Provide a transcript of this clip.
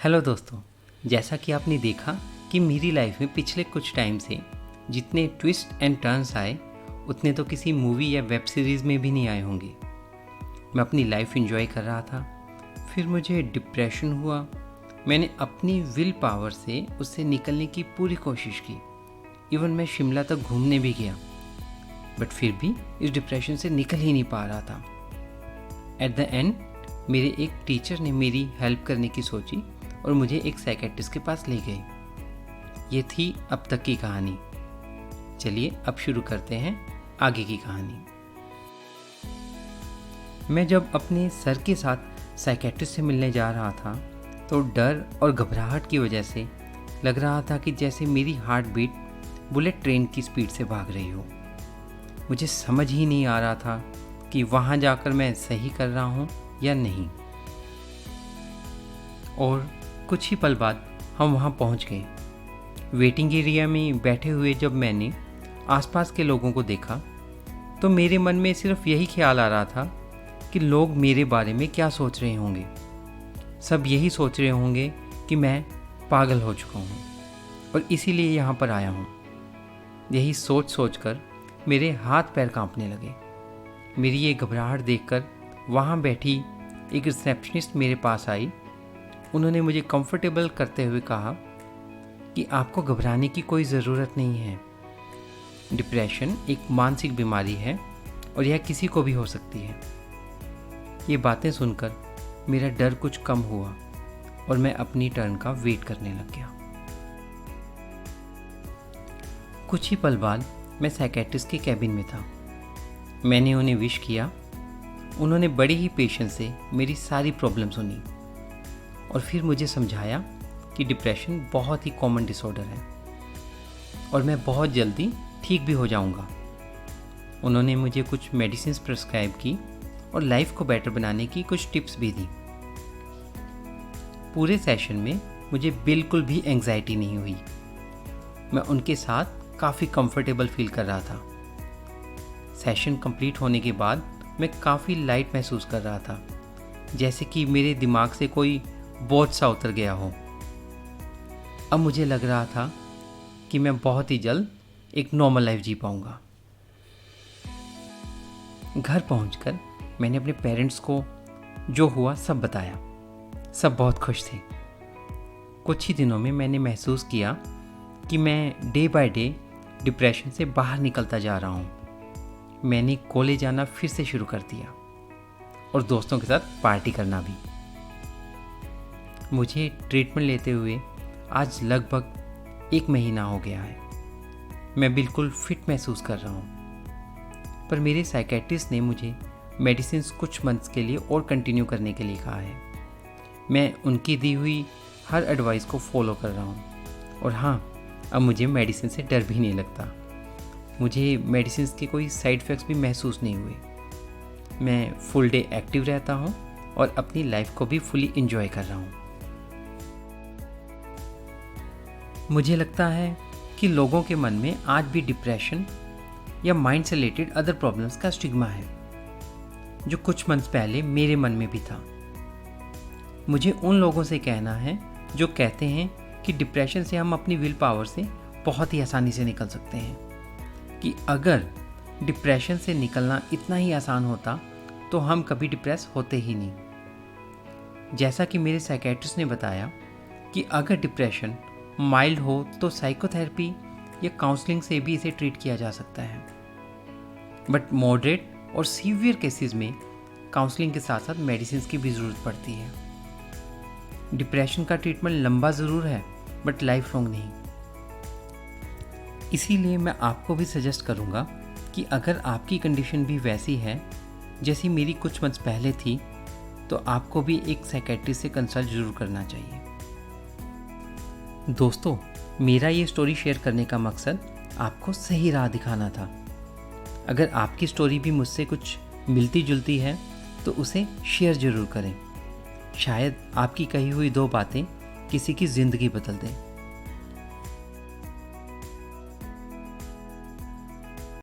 Hello दोस्तों, जैसा कि आपने देखा कि मेरी लाइफ में पिछले कुछ टाइम से जितने ट्विस्ट एंड टर्न्स आए उतने तो किसी मूवी या वेब सीरीज़ में भी नहीं आए होंगे। मैं अपनी लाइफ एंजॉय कर रहा था, फिर मुझे डिप्रेशन हुआ। मैंने अपनी विल पावर से उससे निकलने की पूरी कोशिश की। इवन मैं शिमला तक घूमने भी गया, बट फिर भी इस डिप्रेशन से निकल ही नहीं पा रहा था। एट द एंड मेरे एक टीचर ने मेरी हेल्प करने की सोची और मुझे एक साइकियाट्रिस्ट के पास ले गए। ये थी अब तक की कहानी। चलिए अब शुरू करते हैं आगे की कहानी। मैं जब अपने सर के साथ साइकियाट्रिस्ट से मिलने जा रहा था तो डर और घबराहट की वजह से लग रहा था कि जैसे मेरी हार्ट बीट बुलेट ट्रेन की स्पीड से भाग रही हो। मुझे समझ ही नहीं आ रहा था कि वहाँ जाकर मैं सही कर रहा हूँ या नहीं। और कुछ ही पल बाद हम वहाँ पहुँच गए। वेटिंग एरिया में बैठे हुए जब मैंने आसपास के लोगों को देखा तो मेरे मन में सिर्फ यही ख्याल आ रहा था कि लोग मेरे बारे में क्या सोच रहे होंगे। सब यही सोच रहे होंगे कि मैं पागल हो चुका हूँ और इसीलिए यहाँ पर आया हूँ। यही सोच सोच कर मेरे हाथ पैर कांपने लगे। मेरी ये घबराहट देखकर वहाँ बैठी एक रिसेप्शनिस्ट मेरे पास आई। उन्होंने मुझे कंफर्टेबल करते हुए कहा कि आपको घबराने की कोई ज़रूरत नहीं है। डिप्रेशन एक मानसिक बीमारी है और यह किसी को भी हो सकती है। ये बातें सुनकर मेरा डर कुछ कम हुआ और मैं अपनी टर्न का वेट करने लग गया। कुछ ही पल बाद मैं साइकियाट्रिस्ट के कैबिन में था। मैंने उन्हें विश किया। उन्होंने बड़ी ही पेशेंस से मेरी सारी प्रॉब्लम सुनी और फिर मुझे समझाया कि डिप्रेशन बहुत ही कॉमन डिसऑर्डर है और मैं बहुत जल्दी ठीक भी हो जाऊंगा। उन्होंने मुझे कुछ मेडिसिन प्रिस्क्राइब की और लाइफ को बेटर बनाने की कुछ टिप्स भी दी। पूरे सेशन में मुझे बिल्कुल भी एंग्जाइटी नहीं हुई। मैं उनके साथ काफ़ी कंफर्टेबल फील कर रहा था। सेशन कंप्लीट होने के बाद मैं काफ़ी लाइट महसूस कर रहा था, जैसे कि मेरे दिमाग से कोई बोझ सा उतर गया हो। अब मुझे लग रहा था कि मैं बहुत ही जल्द एक नॉर्मल लाइफ जी पाऊंगा। घर पहुंचकर मैंने अपने पेरेंट्स को जो हुआ सब बताया। सब बहुत खुश थे। कुछ ही दिनों में मैंने महसूस किया कि मैं डे बाय डे डिप्रेशन से बाहर निकलता जा रहा हूँ। मैंने कॉलेज जाना फिर से शुरू कर दिया और दोस्तों के साथ पार्टी करना भी। मुझे ट्रीटमेंट लेते हुए आज लगभग 1 महीना हो गया है। मैं बिल्कुल फिट महसूस कर रहा हूँ, पर मेरे साइकियाट्रिस्ट ने मुझे मेडिसिन कुछ मंथ्स के लिए और कंटिन्यू करने के लिए कहा है। मैं उनकी दी हुई हर एडवाइस को फॉलो कर रहा हूँ और हाँ, अब मुझे मेडिसिन से डर भी नहीं लगता। मुझे मेडिसिन के कोई साइड इफ़ेक्ट्स भी महसूस नहीं हुए। मैं फुल डे एक्टिव रहता हूँ और अपनी लाइफ को भी फुली एंजॉय कर रहा हूँ। मुझे लगता है कि लोगों के मन में आज भी डिप्रेशन या माइंड से रिलेटेड अदर प्रॉब्लम्स का स्टिग्मा है, जो कुछ मंथ पहले मेरे मन में भी था। मुझे उन लोगों से कहना है जो कहते हैं कि डिप्रेशन से हम अपनी विल पावर से बहुत ही आसानी से निकल सकते हैं, कि अगर डिप्रेशन से निकलना इतना ही आसान होता तो हम कभी डिप्रेस होते ही नहीं। जैसा कि मेरे साइकियाट्रिस्ट ने बताया कि अगर डिप्रेशन माइल्ड हो तो साइकोथेरेपी या काउंसलिंग से भी इसे ट्रीट किया जा सकता है, बट मॉडरेट और सीवियर केसेस में काउंसलिंग के साथ साथ मेडिसिन की भी ज़रूरत पड़ती है। डिप्रेशन का ट्रीटमेंट लंबा ज़रूर है, बट लाइफ लॉन्ग नहीं। इसीलिए मैं आपको भी सजेस्ट करूँगा कि अगर आपकी कंडीशन भी वैसी है जैसी मेरी कुछ मंथ्स पहले थी, तो आपको भी एक साइकियाट्रिस्ट से कंसल्ट ज़रूर करना चाहिए। दोस्तों, मेरा ये स्टोरी शेयर करने का मकसद आपको सही राह दिखाना था। अगर आपकी स्टोरी भी मुझसे कुछ मिलती जुलती है तो उसे शेयर ज़रूर करें। शायद आपकी कही हुई 2 बातें किसी की ज़िंदगी बदल दें।